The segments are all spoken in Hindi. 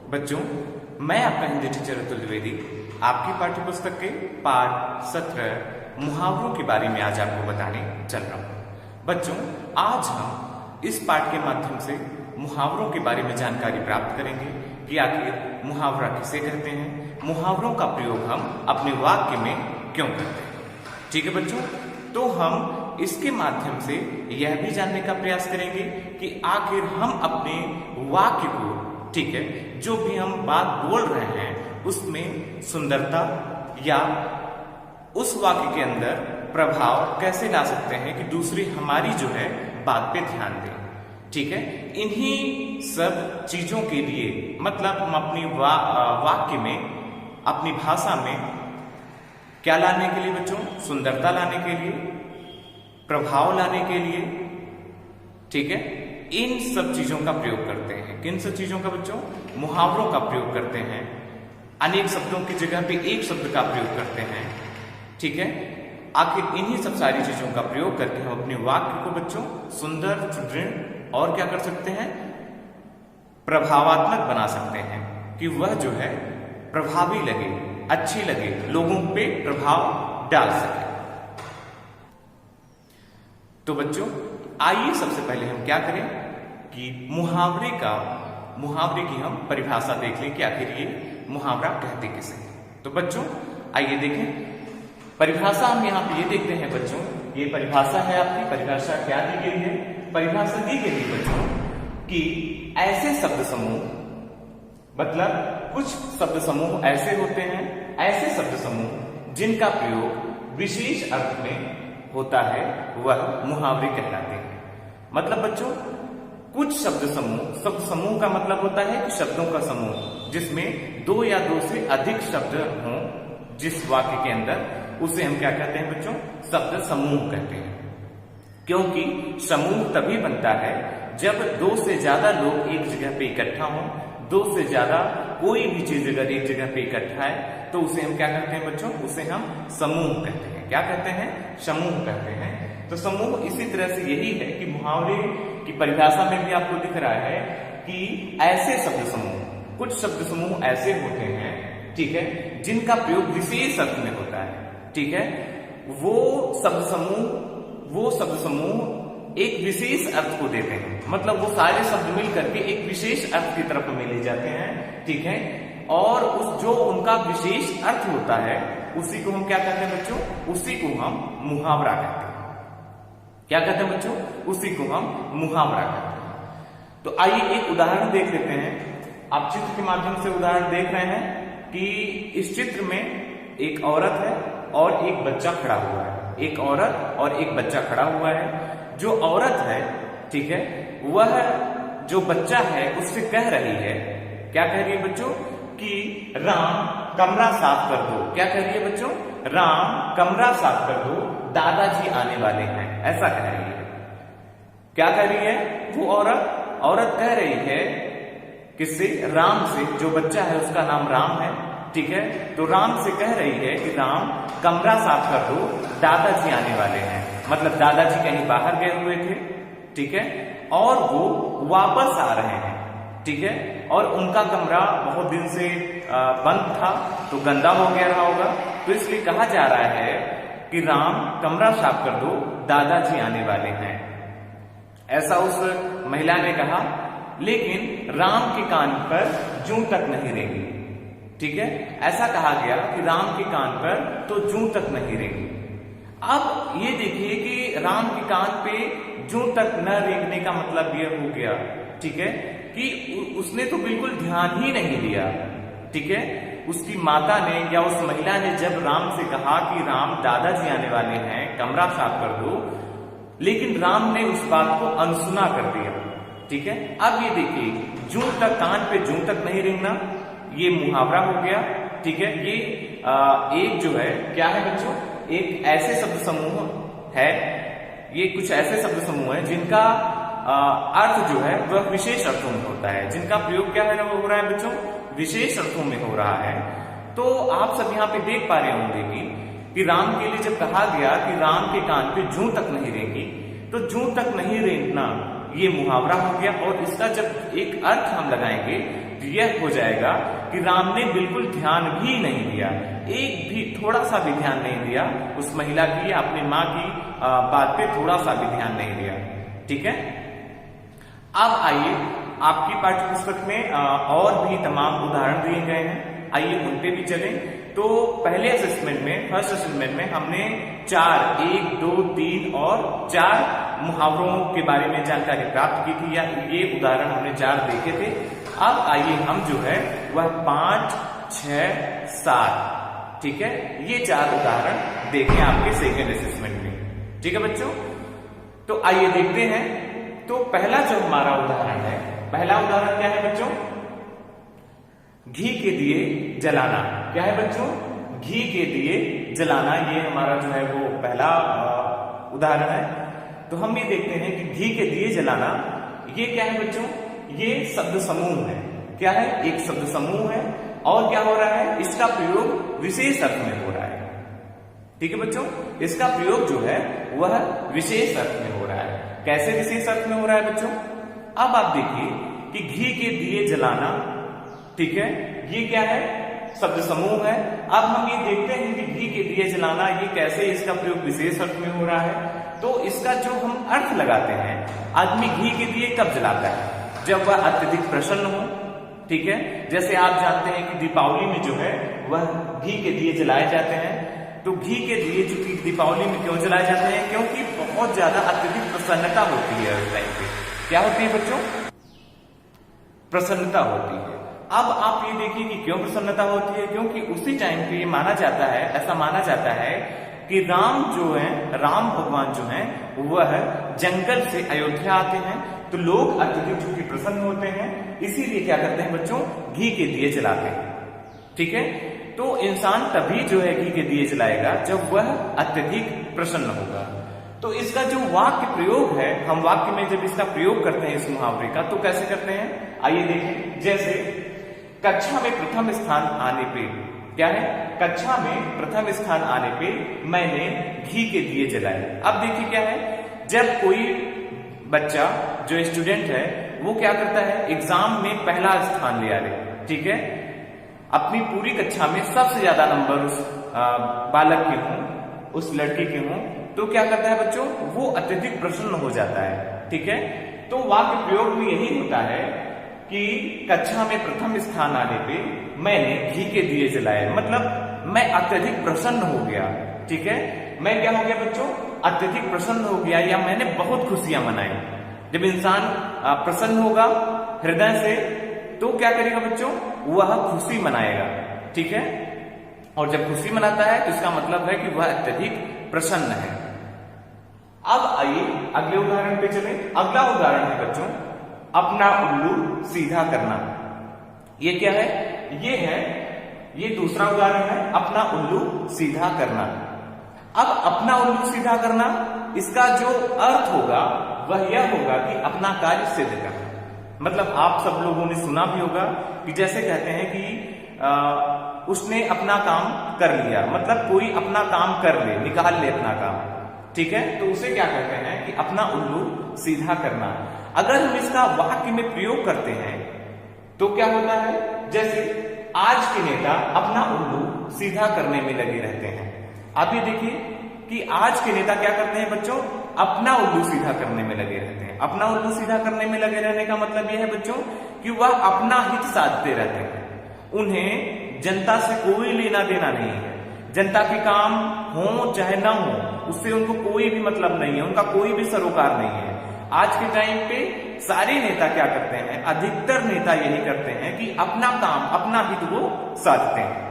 बच्चों, मैं आपका हिंदी टीचर अतुल द्विवेदी आपकी पाठ्य पुस्तक के पाठ 17 मुहावरों के बारे में आज आपको बताने चल रहा हूँ। बच्चों, आज हम इस पाठ के माध्यम से मुहावरों के बारे में जानकारी प्राप्त करेंगे कि आखिर मुहावरा किसे कहते हैं, मुहावरों का प्रयोग हम अपने वाक्य में क्यों करते हैं। ठीक है बच्चों, तो हम इसके माध्यम से यह भी जानने का प्रयास करेंगे कि आखिर हम अपने वाक्य को, ठीक है, जो भी हम बात बोल रहे हैं उसमें सुंदरता या उस वाक्य के अंदर प्रभाव कैसे ला सकते हैं कि दूसरी हमारी जो है बात पे ध्यान दें। ठीक है, इन्हीं सब चीजों के लिए मतलब हम अपनी वाक्य में, अपनी भाषा में क्या लाने के लिए बच्चों, सुंदरता लाने के लिए, प्रभाव लाने के लिए, ठीक है, इन सब चीजों का प्रयोग करते हैं। किन सब चीजों का बच्चों? मुहावरों का प्रयोग करते हैं। अनेक शब्दों की जगह पे एक शब्द का प्रयोग करते हैं। ठीक है, आखिर इन्हीं सब सारी चीजों का प्रयोग करके हम अपने वाक्य को बच्चों सुंदर, सुदृढ़ और क्या कर सकते हैं, प्रभावात्मक बना सकते हैं कि वह जो है प्रभावी लगे, अच्छी लगे, लोगों पे प्रभाव डाल सके। तो बच्चों, आइए सबसे पहले हम क्या करें कि मुहावरे की हम परिभाषा देख लें कि आखिर ये मुहावरा कहते किसे हैं। तो बच्चों आइए देखें, परिभाषा हम यहाँ पे ये देखते हैं बच्चों, ये परिभाषा है आपकी। परिभाषा क्या दी गई है? परिभाषा दी गई है बच्चों कि ऐसे शब्द समूह, मतलब कुछ शब्द समूह ऐसे होते हैं, ऐसे शब्द समूह जिनका प्रयोग विशेष अर्थ में होता है, वह मुहावरे कहलाते हैं। मतलब बच्चों, कुछ शब्द समूह का मतलब होता है कि शब्दों का समूह जिसमें दो या दो से अधिक शब्द हों जिस वाक्य के अंदर, उसे हम क्या कहते हैं बच्चों? शब्द समूह कहते हैं। क्योंकि समूह तभी बनता है जब दो से ज्यादा लोग एक जगह पे इकट्ठा हों, दो से ज्यादा कोई भी चीज अगर एक जगह पे इकट्ठा है तो उसे हम क्या कहते हैं बच्चों? उसे हम समूह कहते हैं। क्या कहते हैं? समूह कहते हैं। तो समूह इसी तरह से यही है कि मुहावरे की परिभाषा में भी आपको दिख रहा है कि ऐसे शब्द समूह, कुछ शब्द समूह ऐसे होते हैं, ठीक है, जिनका प्रयोग विशेष अर्थ में होता है। ठीक है, वो शब्द समूह एक विशेष अर्थ को देते हैं, मतलब वो सारे शब्द मिल करके एक विशेष अर्थ की तरफ में ले जाते हैं। ठीक है, और उस जो उनका विशेष अर्थ होता है उसी को हम क्या कहते हैं बच्चों? उसी को हम मुहावरा कहते हैं। क्या कहते हैं बच्चों? उसी को हम मुहावरा कहते हैं। तो आइए एक उदाहरण देख लेते हैं। आप चित्र के माध्यम से उदाहरण देख रहे हैं कि इस चित्र में एक औरत है और एक बच्चा खड़ा हुआ है। एक औरत और एक बच्चा खड़ा हुआ है। जो औरत है, ठीक है, वह जो बच्चा है उससे कह रही है, क्या कह रही है बच्चों? कि राम कमरा साफ कर दो। क्या कह रही है बच्चों? राम कमरा साफ कर दो, दादाजी आने वाले हैं, ऐसा कह रही है। क्या कह रही है वो औरत कह रही है किससे? राम से। जो बच्चा है उसका नाम राम है, ठीक है, तो राम से कह रही है कि राम कमरा साफ कर दो, दादाजी आने वाले हैं। मतलब दादाजी कहीं बाहर गए हुए थे, ठीक है, और वो वापस आ रहे हैं, ठीक है, और उनका कमरा बहुत दिन से बंद था तो गंदा हो गया रहा होगा, तो इसलिए कहा जा रहा है कि राम कमरा साफ कर दो, दादाजी आने वाले हैं। ऐसा उस महिला ने कहा, लेकिन राम के कान पर जूं तक नहीं रेंगी। ठीक है, ऐसा कहा गया कि राम के कान पर तो जूं तक नहीं रेंगी। अब ये देखिए कि राम के कान पे जूं तक न रेंगने का मतलब यह हो गया, ठीक है, कि उसने तो बिल्कुल ध्यान ही नहीं दिया। ठीक है, उसकी माता ने या उस महिला ने जब राम से कहा कि राम दादाजी आने वाले हैं, कमरा साफ कर दो, लेकिन राम ने उस बात को अनसुना कर दिया। ठीक है, अब ये देखिए, जूं तक, कान पे जूं तक नहीं रेंगना, ये मुहावरा हो गया। ठीक है, ये एक जो है क्या है बच्चों? एक ऐसे शब्द समूह है, ये कुछ ऐसे शब्द समूह है जिनका अर्थ जो है वह विशेष अर्थों में होता है, जिनका प्रयोग क्या है हो रहा है बच्चों? विशेष अर्थों में हो रहा है। तो आप सब यहाँ पे देख पा रहे होंगे कि राम के लिए जब कहा गया कि राम के कान पे जूं तक नहीं रेंगी, तो जूं तक नहीं रेंगना ये मुहावरा हो गया। और इसका जब एक अर्थ हम लगाएंगे तो यह हो जाएगा कि राम ने बिल्कुल ध्यान भी नहीं दिया, एक भी थोड़ा सा भी ध्यान नहीं दिया उस महिला की, अपनी माँ की बात पे थोड़ा सा भी ध्यान नहीं दिया। ठीक है, अब आइए आपकी पाठ्य पुस्तक में और भी तमाम उदाहरण दिए गए हैं, आइए उन पे भी चलें। तो पहले असेसमेंट में, फर्स्ट असेसमेंट में हमने 4, 1, 2, 3 और 4 मुहावरों के बारे में जानकारी प्राप्त की थी, या ये उदाहरण हमने 4 देखे थे। अब आइए हम जो है वह 5, 6, 7, ठीक है, ये 4 उदाहरण देखें आपके सेकेंड असेसमेंट में। ठीक है बच्चों, तो आइए देखते हैं। तो पहला जो हमारा उदाहरण है, पहला उदाहरण क्या है बच्चों? घी के दिए जलाना। क्या है बच्चों? घी के दिए जलाना, ये हमारा जो है वो पहला उदाहरण है। तो हम ये देखते हैं कि घी के दिए जलाना, ये क्या है बच्चों? ये शब्द समूह है। क्या है? एक शब्द समूह है, और क्या हो रहा है? इसका प्रयोग विशेष अर्थ में हो रहा है। ठीक है बच्चों, इसका प्रयोग जो है वह विशेष अर्थ में हो रहा है। कैसे विशेष अर्थ में हो रहा है बच्चों? अब आप देखिए कि घी के दिए जलाना, ठीक है, ये क्या है? शब्द समूह है। अब हम ये देखते हैं कि घी के दिए जलाना, ये कैसे इसका प्रयोग विशेष अर्थ में हो रहा है। तो इसका जो हम अर्थ लगाते हैं, आदमी घी के दिए कब जलाता है? जब वह अत्यधिक प्रसन्न हो। ठीक है, जैसे आप जानते हैं कि दीपावली में जो है वह घी के दिए जलाए जाते हैं। तो घी के दिए चूंकि दीपावली में क्यों जलाए जाते हैं? क्योंकि बहुत ज्यादा अत्यधिक प्रसन्नता होती है उस टाइम पे। क्या होती है बच्चों? प्रसन्नता होती है। अब आप ये देखिए कि क्यों प्रसन्नता होती है? क्योंकि उसी टाइम पे ये माना जाता है, ऐसा माना जाता है कि राम जो है, राम भगवान जो है, वह जंगल से अयोध्या आते हैं। तो लोग अत्यधिक चूंकि प्रसन्न होते हैं, इसीलिए क्या करते हैं बच्चों? घी के दिए जलाते हैं। ठीक है, तो इंसान तभी जो है घी के दिए जलाएगा जब वह अत्यधिक प्रसन्न होगा। तो इसका जो वाक्य प्रयोग है, हम वाक्य में जब इसका प्रयोग करते हैं इस मुहावरे का, तो कैसे करते हैं? आइए देखें। जैसे कक्षा में प्रथम स्थान आने पे, क्या है? कक्षा में प्रथम स्थान आने पे मैंने घी के दिए जलाए। अब देखिए क्या है, जब कोई बच्चा जो स्टूडेंट है वो क्या करता है? एग्जाम में पहला स्थान ले आ रहे, ठीक है, अपनी पूरी कक्षा में सबसे ज्यादा नंबर उस बालक के हों, उस लड़के के हों, तो क्या करता है बच्चों? वो अत्यधिक प्रसन्न हो जाता है। ठीक है, तो वाक्य प्रयोग में यही होता है कि कक्षा में प्रथम स्थान आने पे मैंने घी के दिए जलाए, मतलब मैं अत्यधिक प्रसन्न हो गया। ठीक है, मैं क्या हो गया बच्चों? अत्यधिक प्रसन्न हो गया, या मैंने बहुत खुशियां मनाई। जब इंसान प्रसन्न होगा हृदय से, तो क्या करेगा बच्चों? वह खुशी मनाएगा। ठीक है, और जब खुशी मनाता है तो इसका मतलब है कि वह अत्यधिक प्रसन्न है। अब आइए अगले उदाहरण पे चलें। अगला उदाहरण है बच्चों अपना उल्लू सीधा करना। ये क्या है? ये दूसरा उदाहरण है, अपना उल्लू सीधा करना। अब अपना उल्लू सीधा करना, इसका जो अर्थ होगा वह यह होगा कि अपना कार्य सिद्ध करना। मतलब आप सब लोगों ने सुना भी होगा कि जैसे कहते हैं कि उसने अपना काम कर लिया, मतलब कोई अपना काम कर ले, निकाल ले अपना काम। ठीक है, तो उसे क्या कहते हैं कि अपना उल्लू सीधा करना। अगर हम इसका वाक्य में प्रयोग करते हैं तो क्या होता है? जैसे आज के नेता अपना उल्लू सीधा करने में लगे रहते हैं। आप ये देखिए कि आज के नेता क्या करते हैं बच्चों? अपना उल्लू सीधा करने में लगे रहते हैं। अपना उल्लू सीधा करने में लगे रहने का मतलब यह है बच्चों कि वह अपना हित साधते रहते हैं। उन्हें जनता से कोई लेना देना नहीं है। जनता के काम हो चाहे ना हो, उससे उनको कोई भी मतलब नहीं है, उनका कोई भी सरोकार नहीं है। आज के टाइम पे सारे नेता क्या करते हैं? अधिकतर नेता यही करते हैं कि अपना काम, अपना हित वो साधते हैं।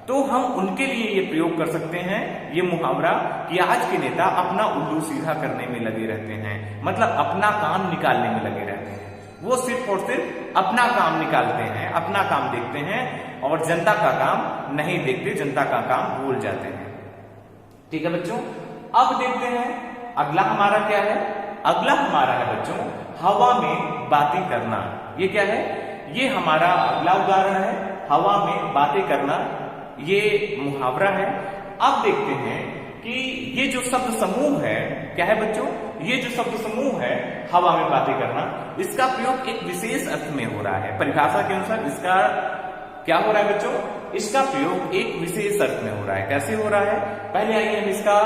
तो हम उनके लिए ये प्रयोग कर सकते हैं, ये मुहावरा, कि आज के नेता अपना उल्लू सीधा करने में लगे रहते हैं, मतलब अपना काम निकालने में लगे रहते हैं। वो सिर्फ और सिर्फ अपना काम निकालते हैं, अपना काम देखते हैं, और जनता का काम नहीं देखते, जनता का काम भूल जाते हैं। ठीक है बच्चों, अब देखते हैं अगला हमारा क्या है। अगला हमारा है बच्चों हवा में बातें करना। ये क्या है? ये हमारा अगला उदाहरण है, हवा में बातें करना, ये मुहावरा है। अब देखते हैं कि ये जो शब्द समूह है क्या है बच्चों, ये जो शब्द समूह है हवा में बातें करना, इसका प्रयोग एक विशेष अर्थ में हो रहा है। परिभाषा के अनुसार इसका क्या हो रहा है बच्चों, इसका प्रयोग एक विशेष अर्थ में हो रहा है। कैसे हो रहा है, पहले आइए हम इसका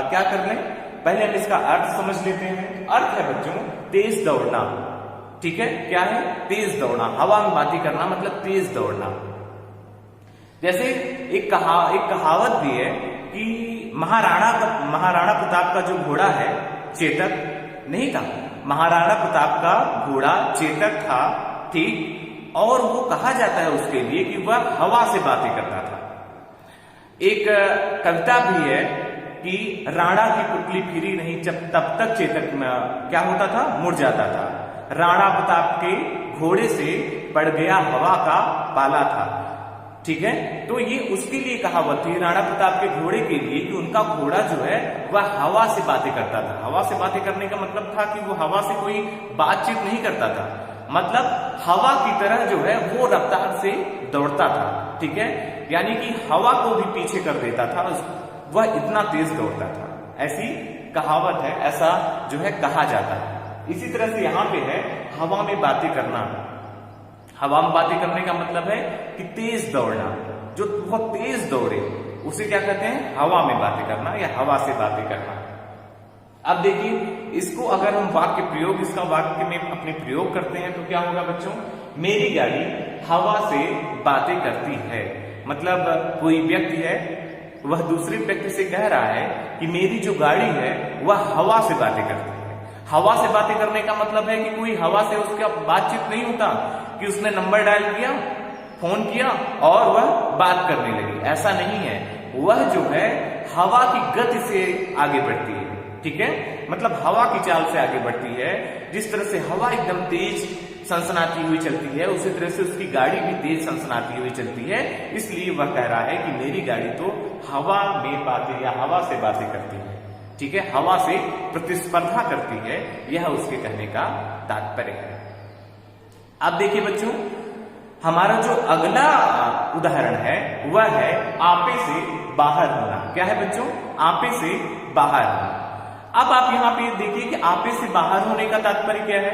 क्या कर लें, पहले हम इसका अर्थ समझ लेते हैं। अर्थ है बच्चों तेज दौड़ना, ठीक है, क्या है, तेज दौड़ना। हवा में बातें करना मतलब तेज दौड़ना। जैसे एक कहावत भी है कि महाराणा प्रताप का जो घोड़ा है चेतक नहीं था, महाराणा प्रताप का घोड़ा चेतक था, ठीक, और वो कहा जाता है उसके लिए कि वह हवा से बातें करता था। एक कविता भी है कि राणा की पुतली फिरी नहीं तब तक चेतक में क्या होता था, मुड़ जाता था। राणा प्रताप के घोड़े से पड़ गया हवा का पाला था, ठीक है। तो ये उसके लिए कहावत थी राणा प्रताप के घोड़े के लिए कि उनका घोड़ा जो है वह हवा से बातें करता था। हवा से बातें करने का मतलब था कि वो हवा से कोई बातचीत नहीं करता था, मतलब हवा की तरह जो है वो रफ्तार से दौड़ता था, ठीक है, यानी कि हवा को भी पीछे कर देता था, वह इतना तेज दौड़ता था। ऐसी कहावत है, ऐसा जो है कहा जाता है। इसी तरह से यहाँ पे है हवा में बातें करना। हवा में बातें करने का मतलब है कि तेज दौड़ना, जो बहुत तेज दौड़े उसे क्या कहते हैं, हवा में बातें करना या हवा से बातें करना। अब देखिए इसको अगर हम इसका वाक्य में अपने प्रयोग करते हैं तो क्या होगा बच्चों, मेरी गाड़ी हवा से बातें करती है। मतलब कोई व्यक्ति है वह दूसरे व्यक्ति से कह रहा है कि मेरी जो गाड़ी है वह हवा से बातें करती है। हवा से बातें करने का मतलब है कि कोई हवा से उसका बातचीत नहीं होता कि उसने नंबर डायल किया, फोन किया और वह बात करने लगी, ऐसा नहीं है। वह जो है हवा की गति से आगे बढ़ती है, ठीक है, मतलब हवा की चाल से आगे बढ़ती है। जिस तरह से हवा एकदम तेज सनसनाती हुई चलती है, उसी तरह से उसकी गाड़ी भी तेज सनसनाती हुई चलती है। इसलिए वह कह रहा है कि मेरी गाड़ी तो हवा में बातें या हवा से बातें करती है, ठीक है, हवा से प्रतिस्पर्धा करती है, यह उसके कहने का तात्पर्य है। अब देखिए बच्चों हमारा जो अगला उदाहरण है वह है आपे से बाहर होना। क्या है बच्चों, आपे से बाहर होना। अब आप यहाँ पे देखिए कि आपे से बाहर होने का तात्पर्य क्या है,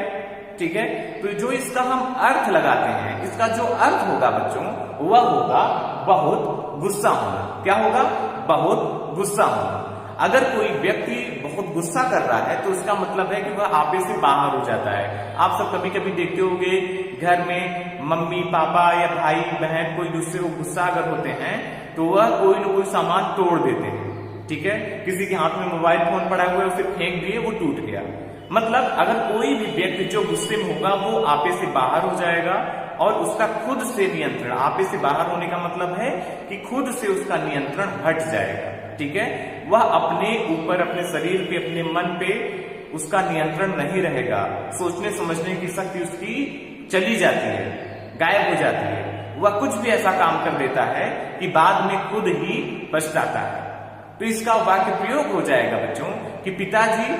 ठीक है, तो जो इसका हम अर्थ लगाते हैं, इसका जो अर्थ होगा बच्चों वह होगा बहुत गुस्सा होना। क्या होगा, बहुत गुस्सा होना। अगर कोई व्यक्ति बहुत गुस्सा कर रहा है तो उसका मतलब है कि वह आपे से बाहर हो जाता है। आप सब कभी कभी देखते होंगे घर में मम्मी पापा या भाई बहन कोई दूसरे को गुस्सा अगर होते हैं तो वह कोई न कोई सामान तोड़ देते हैं, ठीक है, किसी के हाथ में मोबाइल फोन पड़ा हुआ है उसे फेंक दिए, वो टूट गया। मतलब अगर कोई भी व्यक्ति जो गुस्से में होगा वो आपे से बाहर हो जाएगा और उसका खुद से नियंत्रण, आपे से बाहर होने का मतलब है कि खुद से उसका नियंत्रण हट जाएगा, ठीक है, वह अपने ऊपर, अपने शरीर पे, अपने मन पे उसका नियंत्रण नहीं रहेगा। सोचने समझने की शक्ति उसकी चली जाती है, गायब हो जाती है। वह कुछ भी ऐसा काम कर देता है कि बाद में खुद ही पछताता है। तो इसका वाक्य प्रयोग हो जाएगा बच्चों कि पिताजी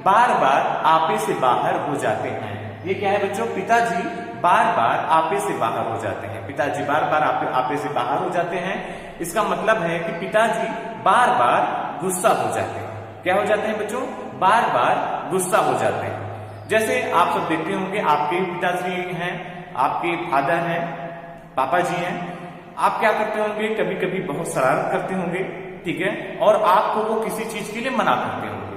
बार बार आपे से बाहर हो जाते हैं। ये क्या है बच्चों, पिताजी बार बार आपे से बाहर हो जाते हैं। पिताजी बार बार आपे से बाहर हो जाते हैं, इसका मतलब है कि पिताजी बार बार गुस्सा हो जाते हैं। क्या हो जाते हैं बच्चों, बार बार गुस्सा हो जाते हैं। जैसे आप सब देखते होंगे आपके पिताजी हैं, आपके फादर हैं, पापा जी हैं, आप क्या करते होंगे, कभी कभी बहुत शरारत करते होंगे, ठीक है, और आपको वो किसी चीज के लिए मना करते होंगे,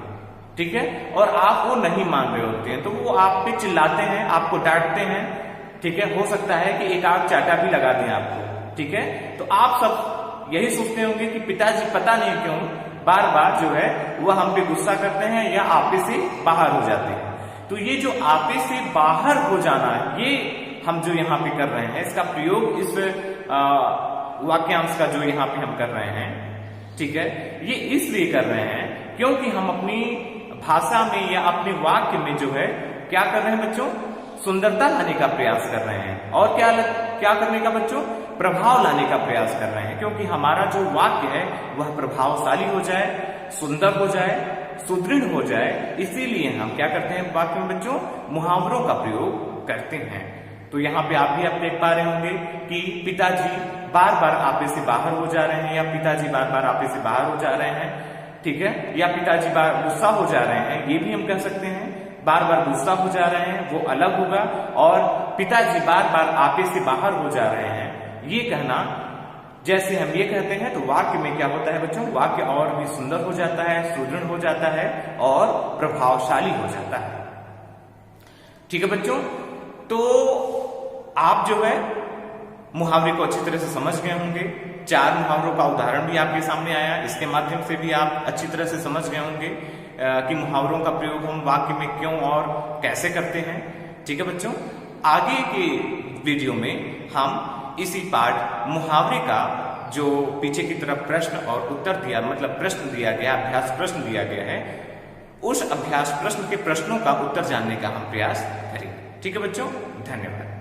ठीक है, और आप वो नहीं मान रहे होते हैं तो वो आप पे चिल्लाते हैं, आपको डांटते हैं, ठीक है, हो सकता है कि एक आध चाटा भी लगा दें आपको, ठीक है। तो आप सब यही सोचते होंगे कि पिताजी पता नहीं क्यों बार बार जो है वह हम पे गुस्सा करते हैं या आपे से बाहर हो जाते हैं। तो ये जो आपे से बाहर हो जाना, ये हम जो यहाँ पे कर रहे हैं, इसका प्रयोग इस वाक्यांश का जो यहाँ पे हम कर रहे हैं, ठीक है, ये इसलिए कर रहे हैं क्योंकि हम अपनी भाषा में या अपने वाक्य में जो है क्या कर रहे हैं बच्चों, सुंदरता लाने का प्रयास कर रहे हैं। और क्या करने का बच्चों, प्रभाव लाने का प्रयास कर रहे हैं, क्योंकि हमारा जो वाक्य है वह प्रभावशाली हो जाए, सुंदर हो जाए, सुदृढ़ हो जाए। इसीलिए हम क्या करते हैं वाक्य में बच्चों, मुहावरों का प्रयोग करते हैं। तो यहाँ पे आप भी आप देख पा रहे होंगे कि पिताजी बार बार आपे से बाहर हो जा रहे हैं या पिताजी बार बार आपे से बाहर हो जा रहे हैं। ठीक है, या पिताजी बार गुस्सा हो जा रहे हैं, ये भी हम कह सकते हैं। बार बार गुस्सा हो जा रहे हैं, वो अलग होगा। और पिताजी बार बार आपे से बाहर हो जा रहे हैं, ये कहना जैसे हम ये कहते हैं, तो वाक्य में क्या होता है बच्चों, वाक्य और भी सुंदर हो जाता है, सुदृढ़ हो जाता है और प्रभावशाली हो जाता है। ठीक है बच्चों, तो आप जो है मुहावरे को अच्छी तरह से समझ गए होंगे। 4 मुहावरों का उदाहरण भी आपके सामने आया, इसके माध्यम से भी आप अच्छी तरह से समझ गए होंगे कि मुहावरों का प्रयोग हम वाक्य में क्यों और कैसे करते हैं। ठीक है बच्चों, आगे के वीडियो में हम इसी पाठ मुहावरे का जो पीछे की तरफ प्रश्न और उत्तर दिया, मतलब प्रश्न दिया गया, अभ्यास प्रश्न दिया गया है, उस अभ्यास प्रश्न के प्रश्नों का उत्तर जानने का हम प्रयास करेंगे। ठीक है बच्चों, धन्यवाद।